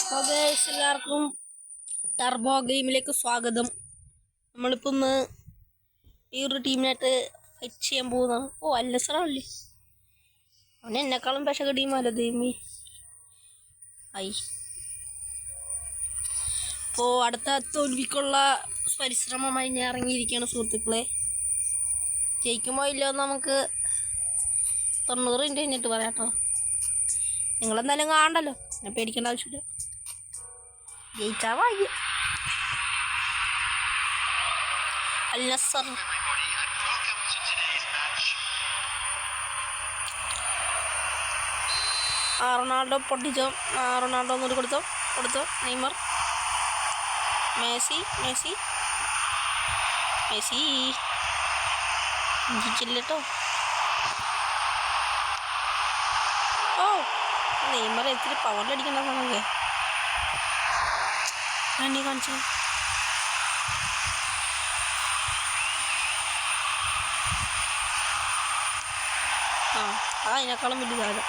എല്ലാവർക്കും ടർബോ ഗെയിമിലേക്ക് സ്വാഗതം. നമ്മളിപ്പോൾ ഇന്ന് ഈ ഒരു ടീമിനായിട്ട് ഫൈറ്റ് ചെയ്യാൻ പോകുന്നതാണ്. അല്ലസറല്ലേ, അവൻ എന്നെക്കാളും പെശക ടീമല്ല ദൈവമേ. ഇപ്പോൾ അടുത്ത തോൽവിക്കുള്ള പരിശ്രമമായി ഞാൻ ഇറങ്ങിയിരിക്കുകയാണ് സുഹൃത്തുക്കളെ. ജയിക്കുമോ ഇല്ലയോ നമുക്ക് 90 മിനിറ്റ് കഴിഞ്ഞിട്ട് പറയാം കേട്ടോ. നിങ്ങളെന്തായാലും കാണണ്ടല്ലോ, എന്നെ പേടിക്കേണ്ട ആവശ്യമില്ല. ജയിച്ചാ ഭാഗ്യം. Al-Nassr Ronaldo പൊട്ടിച്ചോ. റൊണാൾഡോ ഒന്നുകൂടി കൊടുത്തോ. Neymar, Messi ജയിച്ചില്ലട്ടോ. നെയ്മർ ഇത്തിരി പവറിലടിക്കേണ്ട സാധനമൊക്കെ നീ കാണിച്ചു. അതിനേക്കാളും വലിയ കാര്യം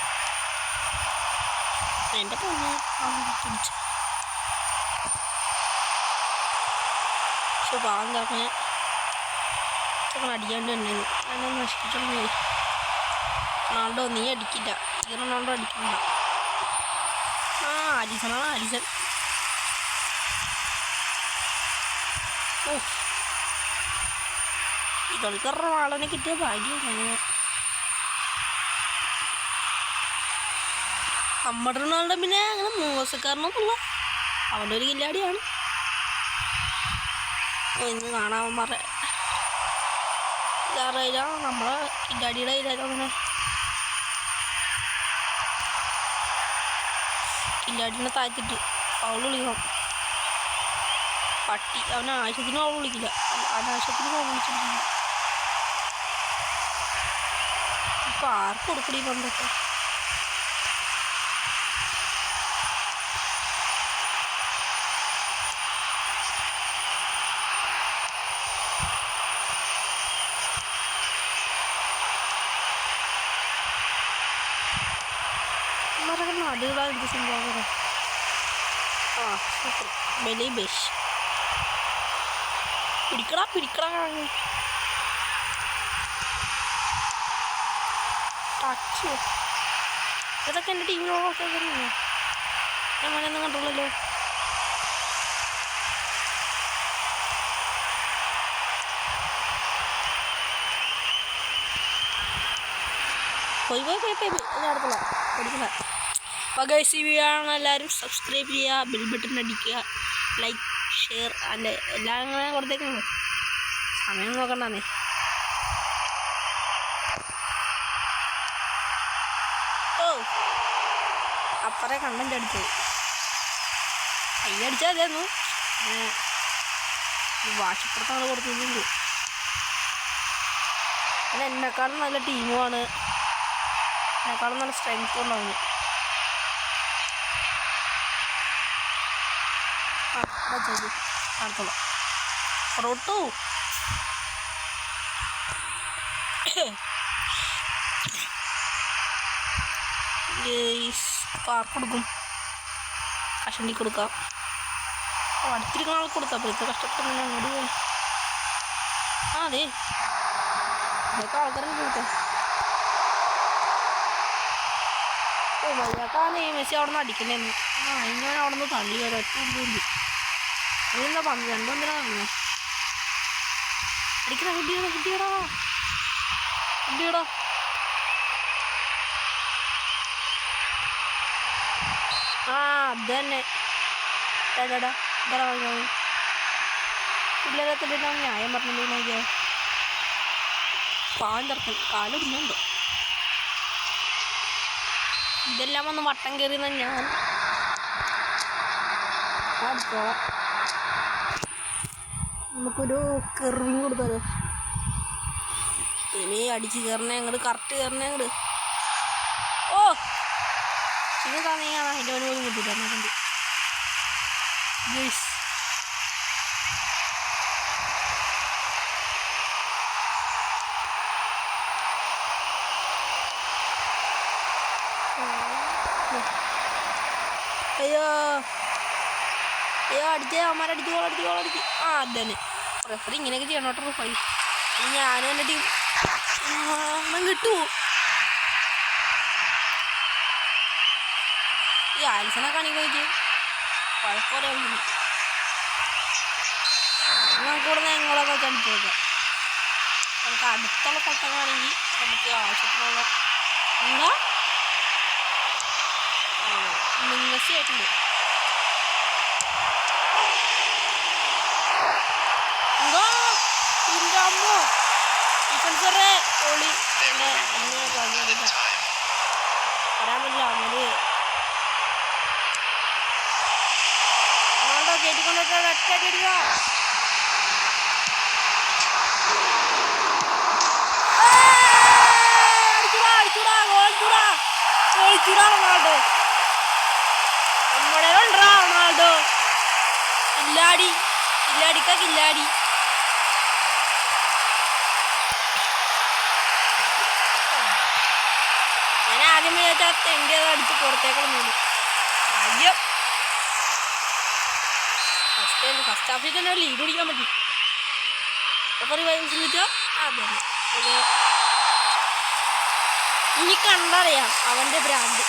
എൻ്റെ പൊന്നെ പിടിച്ചു. പക്ഷെ പാവം കിടക്കണേ അടിക്കാണ്ട് തന്നെ അതിനെ നശിപ്പിച്ചോളൂ. റൊണാൾഡോ നീ അടിക്കില്ല, ഈ റൊണാൾഡോ അടിക്കണ്ട. അരിസനാണ് അരിസൻ. ഇതൊക്കെ റൊണാൾഡോനെ കിട്ടിയ ഭാഗ്യമാണ്. നമ്മുടെ റൊണാൾഡോ പിന്നെ അങ്ങനെ മോശക്കാരനൊന്നുമില്ല, അവൻ്റെ ഒരു കില്ലാടിയാണ്. ഇന്ന് കാണാവന്മാരെ ഇതാറിയില്ല, നമ്മളെ കില്ലാടിയുടെ കയ്യിലായാലും അങ്ങനെ കില്ലാടിനെ താഴ്ത്തിട്ട് ഫൗൾ വിളിക്കണം. പട്ടി അവൻ ആവശ്യത്തിന് ഫൗൾ വിളിക്കില്ല, അനാവശ്യത്തിന് ഫൗൾ വിളിച്ചിട്ടില്ല. ഇപ്പം ആർക്ക് കൊടുക്കണി പണ്ടൊക്കെ. നടുകളാണ് എന്ത് സംഭവം. സൂപ്പർ ബലി ബേഷ്. പിടിക്കടാ ടച്ച്. ഇതൊക്കെ എൻ്റെ ടീമിനോടൊക്കെ തന്നെയാണ്. ഞാൻ മോനൊന്നും കണ്ടുള്ളല്ലോ. പോയി അടുത്തുള്ള പഠിക്കണ്ട. അപ്പോൾ ഗൈസ്, ഈ വീഡിയോ ആണ് എല്ലാവരും സബ്സ്ക്രൈബ് ചെയ്യുക, ബെൽ ബട്ടൺ അടിക്കുക, ലൈക്ക്, ഷെയർ അതിൻ്റെ എല്ലാം അങ്ങനെ കൊടുത്തേക്കുന്നു. സമയം നോക്കണ്ടേ. അപ്പറേ കണ്ടന്റ് അടിച്ചത് അടിച്ചാൽ മതിയായിരുന്നു. വാശിപ്പുറത്താണ് കൊടുത്തിട്ടുണ്ട്. പിന്നെ എന്നെക്കാളും നല്ല ടീമുമാണ്, എന്നെക്കാളും നല്ല സ്ട്രെങ്ത്തും ഉണ്ടാവുന്നു. അടുത്തോളാം റോട്ടു. പാർക്ക് കൊടുക്കും, കഷണ്ടി കൊടുക്കാം. അടുത്തിരിക്കുന്ന ആൾക്ക് കൊടുത്താൽ അപ്പോൾ ഇത്ര കഷ്ടപ്പെടുന്ന അങ്ങോട്ട് പോയി. അതെ ഇതൊക്കെ ആൾക്കാരെ കൊടുത്തേ. മര്യാദക്കാണ് മെസ്സി അവിടെ നിന്ന് അടിക്കണേന്ന്. ഇങ്ങനെ അവിടെ നിന്ന് തള്ളി ഒരൊറ്റ ഉണ്ട്. അതെന്താ പറഞ്ഞു രണ്ടെന്തിനാ പറഞ്ഞേ. അടിക്കണ കുട്ടിയടാ. അത് തന്നെ പിള്ളേരത്തിൻ്റെ ന്യായം പറഞ്ഞിട്ടുണ്ടോ നോക്കിയാ. പാവം ചേർക്കും കാലിടുന്നുണ്ടോ. ഇതെല്ലാം ഒന്ന് വട്ടം കയറിയെന്ന ഞാൻ അടുത്തോളാം. നമുക്കൊരു കെറിങ് കൊടുത്താലോ. ഇനി അടിച്ച് കയറണേ അങ്ങോട്ട്, കറക്റ്റ് കയറണേ അങ്ങോട്ട്. ഇത് തന്നെയാണ് അതിൻ്റെ ഒരു പോലും കിട്ടില്ല. എന്നിട്ടുണ്ട് ഗൈസ്. അയ്യോ അയ്യോ അടിച്ചേ അവന്മാരടിച്ചു ഗോളടിച്ചു ആ അതന്നെ റെഫറി ഇങ്ങനെയൊക്കെ ചെയ്യണം കേട്ടോ റെഫറി ഞാനും എൻ്റെ ടീം കിട്ടുമോ ഈ ആൽസനെ കാണിക്കണമെങ്കിൽ കുഴപ്പമില്ല നമുക്ക് ഇവിടെ ഞങ്ങളൊക്കെ വെച്ച് അടിച്ചു നോക്കാം നമുക്ക് അടുത്തുള്ള സ്ഥലത്തൊക്കെയാണെങ്കിൽ നമുക്ക് ആവശ്യത്തിനുള്ള എന്താ മിങ്ങസി ആയിട്ടുണ്ട് എന്തോ ഇതിൻ്റെ അമ്മോ ഡിഫൻസറെ ഓളി എൻ്റെ അങ്ങനെ പറയാൻ പറ്റില്ല അവര് കയറ്റിക്കൊണ്ടിട്ട് ഒറ്റ അടിക്കുക റൊണാൾഡോ നമ്മുടെ ഉണ്ടാ റൊണാൾഡോ കില്ലാടി കില്ലാടി ഞാൻ ആദ്യം വിചാരിച്ചാൽ എൻ്റെ അടിച്ച് പുറത്തേക്കുള്ള മൂന്ന് ആദ്യം ഫസ്റ്റ് ഹാഫിൽ തന്നെ ലീഡ് പിടിക്കാൻ പറ്റി ശ്രമിച്ചോ അതെ ഇനി കണ്ടറിയാം അവൻ്റെ ബ്രാൻഡ്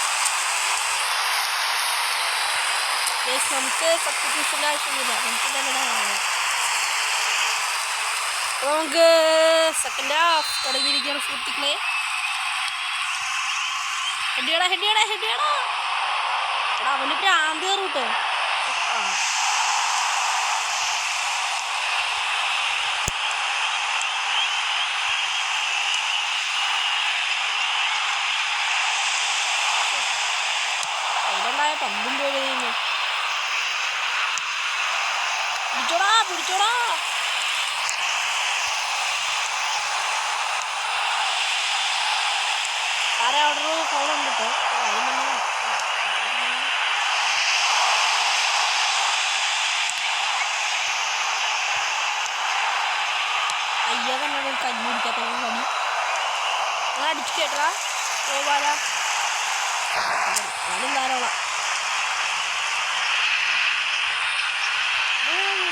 നമുക്ക് സബ്സ്റ്റിറ്റ്യൂഷൻ്റെ ആവശ്യമൊന്നുമില്ല നമുക്ക് തന്നെ അപ്പോൾ നമുക്ക് സെക്കൻഡ് ഹാഫ് തുടങ്ങിയിരിക്കുകയാണ് സുഹൃത്തുക്കളെ ഹെഡിയടാ എടാ അവൻ്റെ ബ്രാൻഡ് കയറും കേട്ടോ ആ പമ്പും പോലെ പിടിച്ചോടാ ആരെ അവിടെ ഒരു ഫൗളുണ്ട് കേട്ടോ അയ്യ തന്നെ കഞ്ഞി പിടിക്കാത്ത കളി അങ്ങനെ അടിച്ചു കേട്ടാ പോവാല ഞാനും ധാരാളം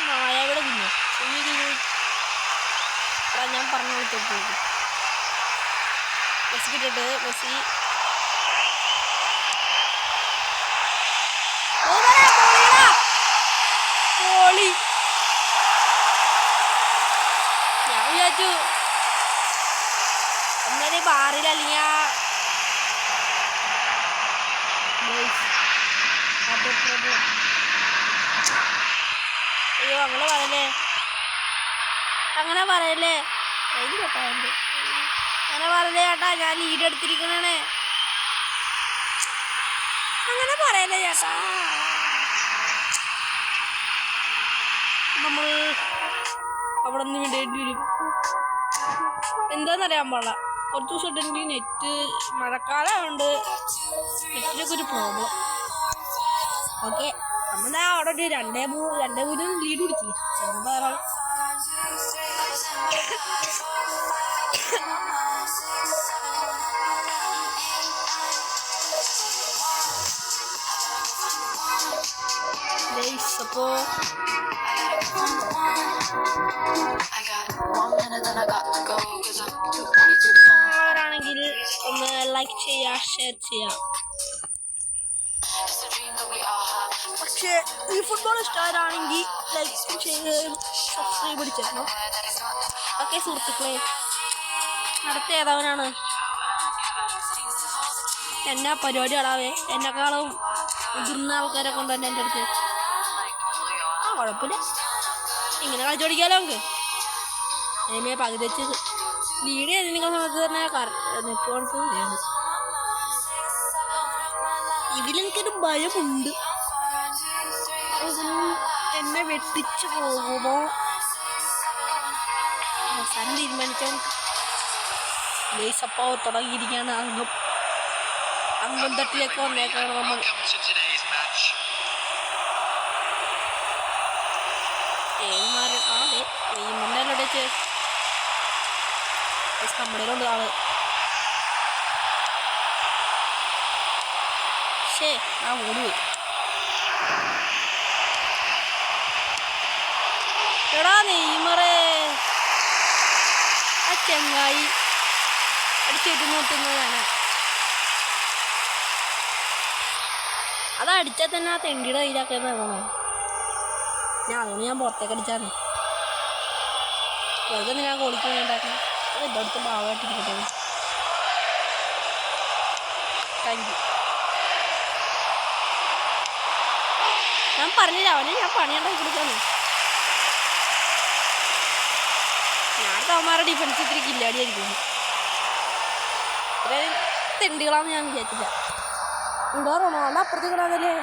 മായവിടെ തിന്നു എടാ ഞാൻ പറഞ്ഞു കൊടുത്തു മെസ്സി കിട്ടിട്ട് മെസ്സി പോളി ഞാൻ വിചാരിച്ചു ഒന്നേ ബാറിൽ അല്ലെങ്കിൽ അയ്യോ അങ്ങനെ പറയല്ലേ അങ്ങനെ പറയല്ലേ ചേട്ടാ ഞാൻ ലീഡ് എടുത്തിരിക്കണേ അങ്ങനെ പറയല്ലേ ചേട്ടാ നമ്മൾ അവിടെ നിന്ന് വിടേണ്ടി വരും എന്താന്നറിയാൻ പാടില്ല കുറച്ച് ദിവസം ഇട്ടെങ്കിൽ നെറ്റ് മഴക്കാലമുണ്ട് നെറ്റിനൊക്കെ ഒരു പ്രോബ്ലം ഓക്കെ നമ്മുടെ അവിടെ ഒരു രണ്ടേ മൂന്നും ലീഡ് പിടിച്ചില്ലേ ധാരാളം അപ്പോൾ ആണെങ്കിൽ ഒന്ന് ലൈക്ക് ചെയ്യുക ഷെയർ ചെയ്യുക പക്ഷേ ഈ ഫുട്ബോൾ ഇഷ്ടമാണെങ്കിൽ ലൈക്ക് ചെയ്ത് സബ്സ്ക്രൈബ് അടിച്ചേക്കണം ഓക്കെ സുഹൃത്തുക്കളെ അടുത്ത ഏതവനാണ് എന്നാ പരിപാടി അടാവേ എന്നെക്കാളും മുതിർന്ന ആൾക്കാരെ കൊണ്ട് തന്നെ എൻ്റെ അടുത്ത് ആ കുഴപ്പമില്ല ഇങ്ങനെ കളിച്ചോടിക്കാലോ നമുക്ക് അതിനെ പകുതി വെച്ച് ലീഡ് ചെയ്തിരിക്കുന്ന സമയത്ത് തന്നെ നെറ്റ്വർക്ക് ചെയ്യണം ഇതിലെനിക്കൊരു ഭയമുണ്ട് എന്നെ വെട്ടിച്ചു പോകുമോ അവസാനം തീരുമാനിക്കാൻ ലേസപ്പോ തുടങ്ങിയിരിക്കുകയാണ് അംഗം തട്ടിലേക്ക് വന്നേക്കാണ് നമ്മൾ നമ്മുടെയിലുണ്ട് ആള് ശേ ആ ഓടി പോയി എടാ നെയ്മറേ ആ ചെങ്ങായി അടിച്ചേറ്റ് നോക്കുന്നത് ഞാനാ. അതടിച്ചാൽ തന്നെ ആ തെണ്ടിയുടെ കയ്യിലാക്കാൻ വേണോ അതുകൊണ്ട് ഞാൻ പുറത്തേക്ക് അടിച്ചാണ്. വെറുതെ ഞാൻ കോളിക്ക് വേണ്ടാക്കണം. അത് എൻ്റെ അടുത്ത് ഭാവമായിട്ടിരിക്കട്ടെ. Thank you. ഞാൻ പറഞ്ഞില്ല അവനെ ഞാൻ പണിയുണ്ടാക്കി കൊടുക്കാന്ന്. ഞാൻ അവന്മാരുടെ ഡിഫൻസ് ഇത്തിരി കില്ലാടിയായിരിക്കും. ഇത്രയും തെണ്ടികളാന്ന് ഞാൻ വിചാരിച്ചില്ല. ഇവിടെ റൊണാൾഡോ അപ്പുറത്തേക്ക് ഇടാന്നല്ലേ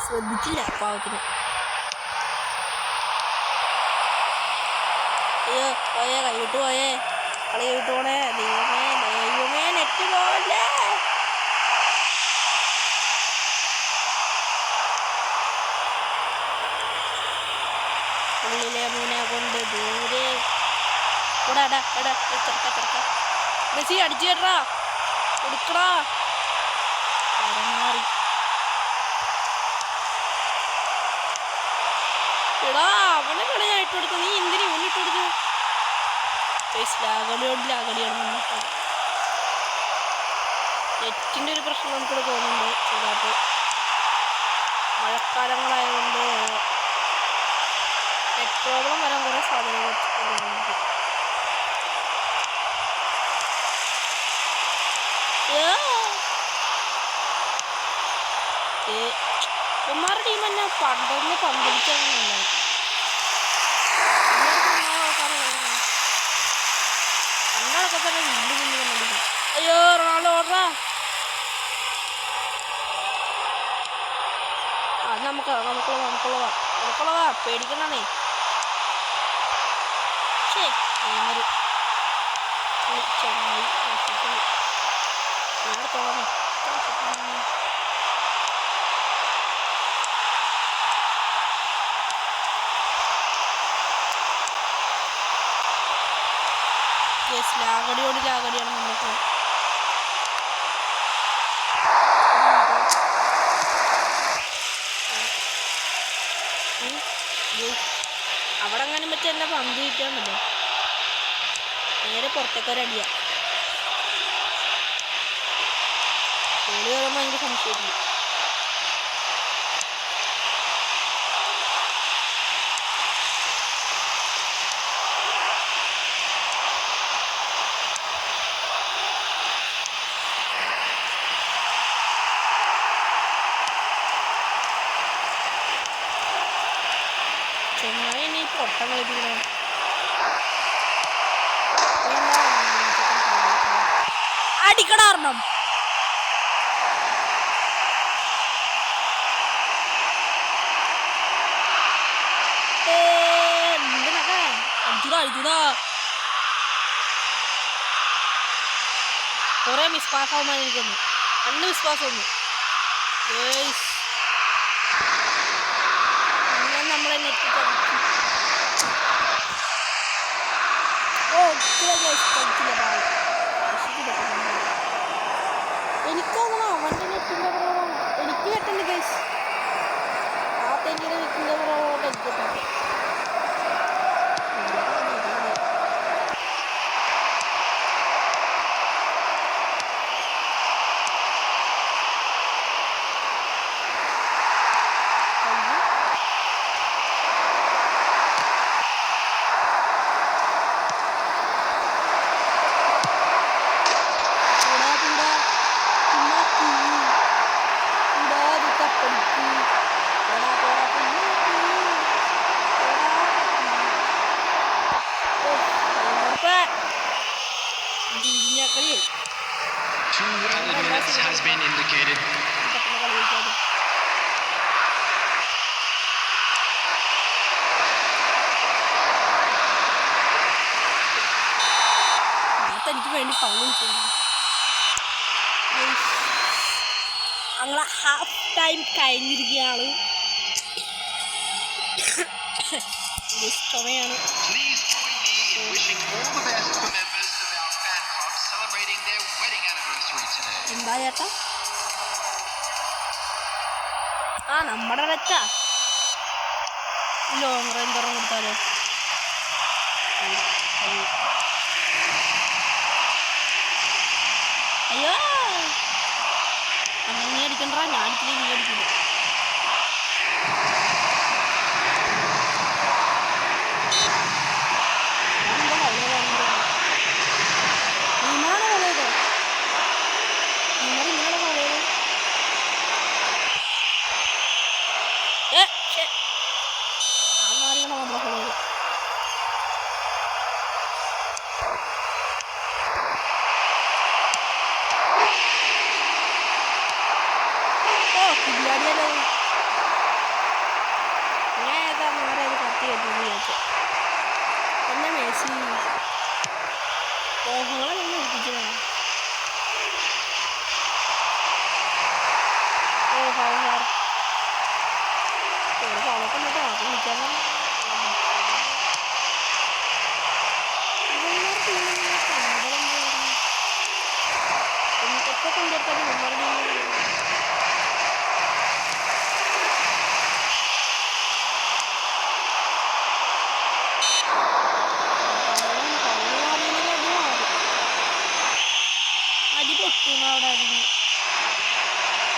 ശ്രദ്ധിച്ചില്ല പാവത്തിന്. അയ്യോ പോയേ കൈവിട്ട് പോയേ കളി കൈവിട്ട് പോണേ. ദൈവമേ നെറ്റ് പോവല്ലേ. ഉള്ളിലെ മൂനെ കൊണ്ട് ദൂരെ കൂടെ ചെറുക്ക മെസ്സി അടിച്ചു കേട്ടാ കൊടുക്കടാ. പരമാറി എടാ അവനെ കളി ഞാൻ ഇട്ട് കൊടുത്തു. നീ എന്തിനു ഇവന് ഇട്ട് കൊടുത്തു? ലാഗടിയാണ്. നെറ്റിൻ്റെ ഒരു പ്രശ്നം നമുക്കിവിടെ തോന്നുന്നുണ്ട് ചെറുതായിട്ട്. മഴക്കാലങ്ങളായതുകൊണ്ട് നെറ്റ് പ്രോബ്ലം വരാൻ കുറേ സാധ്യതകൾ തോന്നുന്നുണ്ട്. കുമാർ ടീം തന്നെ പണ്ടൊന്ന് പന്തലിക്കാറുണ്ട്. പണ്ടൊക്കെ തന്നെ വീണ്ടും വീണ്ടും അയ്യോ റൊണാൾഡോ ഓടാ. അത് നമുക്കുള്ളതാ പേടിക്കണേ. ശേ ചെന്നായി തോന്നേ. ലാഗടിയാണ് നമ്മൾക്ക്. അവിടെ അങ്ങനെ പറ്റി എല്ലാം പന്ത് കിട്ടാന്നല്ലോ. നേരെ പുറത്തേക്കൊരടിയാ. കോളി കയറുമ്പോൾ ഭയങ്കര സംശയമില്ല. ചെന്നായി നീ പൊട്ടം കളിപ്പിക്കണം. അടിക്കടാർണം അടിച്ചൂടാ. കുറെ മിസ്പാസാവുമായിരിക്കുന്നു. അന്ന് വിശ്വാസമൊന്നും നമ്മളെ നെറ്റ് എനിക്കങ്ങനെ അവൻ്റെ നെറ്റിൻ്റെ കുറവാണ്. എനിക്ക് കിട്ടുന്നുണ്ട് ഗൈസ്. ആ തെറ്റിൻ്റെ നെറ്റിൻ്റെ കുറവോട്ട് എനിക്ക് കിട്ടുന്നുണ്ട്. Has been indicated. എനിക്ക് വേണ്ടി ഫൗൾ അങ്ങനെ ഹാഫ് ടൈം കഴിഞ്ഞിരിക്കുകയാണ്. ചുമയാണ്. എന്താ ചേട്ടാ? ആ നമ്മുടെ വെച്ചാ ലോങ് റേഞ്ച് തുറന്ന് കൊടുത്താലോ? അയ്യോ അങ്ങനെ നീ അടിക്കണ്ടാ, ഞാൻ അടിക്കില്ല, നീ അടിക്കില്ല. എന്നെ മേശി ഓഹങ്ങളെ തന്നെ ഏൽപ്പിച്ചതാ. ഓ ഹാർ ഫോളൊക്കെ എന്നിട്ട് ആദ്യം വിളിക്കാൻ എപ്പോൾ കൊണ്ടുവരുത്താലും നമ്മളുടെ അടി പൊട്ടുന്ന അവിടെ അടി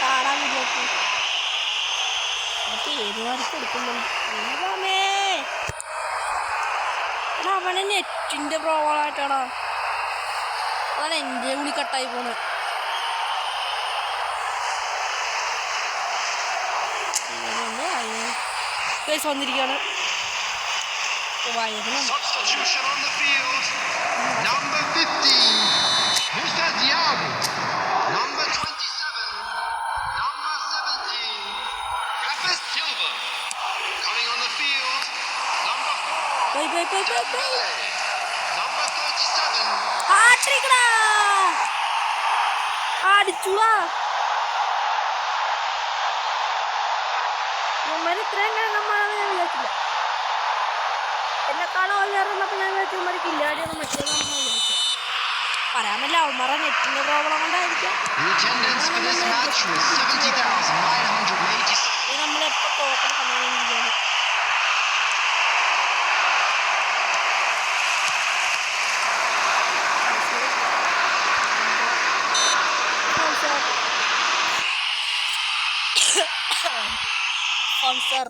കാണാൻ വിചാരിച്ചു. അതൊക്കെ ഏത് മാർക്ക് കൊടുക്കുന്നുണ്ട്. എടാ അവനെ നെറ്റിൻ്റെ പ്രോബ്ലമായിട്ടാടാ, അതാണ് എൻ്റെ വിളി കട്ടായി പോണത്. കേസ് വന്നിരിക്കുകയാണ്. Substitution on the field. Number 15, Moussa Diaby. Number 27, number 17, Rafa Silva. Coming on the field, number 4, Dembele. Number 37. അടിച്ചുവാ ഇത്രയും കാണാൻ ഞാൻ വിചാരിച്ചില്ല. എന്നെക്കാളും അറിയാറുള്ളപ്പോൾ ഞാൻ വിചാരിച്ചു കില്ലാടിയൊന്നും മറ്റേതാണെന്ന് വിചാരിച്ചു. പറയാൻ പറ്റില്ല, അവന്മാരെ നെറ്റിൻ്റെ പ്രോബ്ലം കൊണ്ടായിരിക്കാം. നമ്മളെപ്പോൾ തോക്കണ സമയം sponsor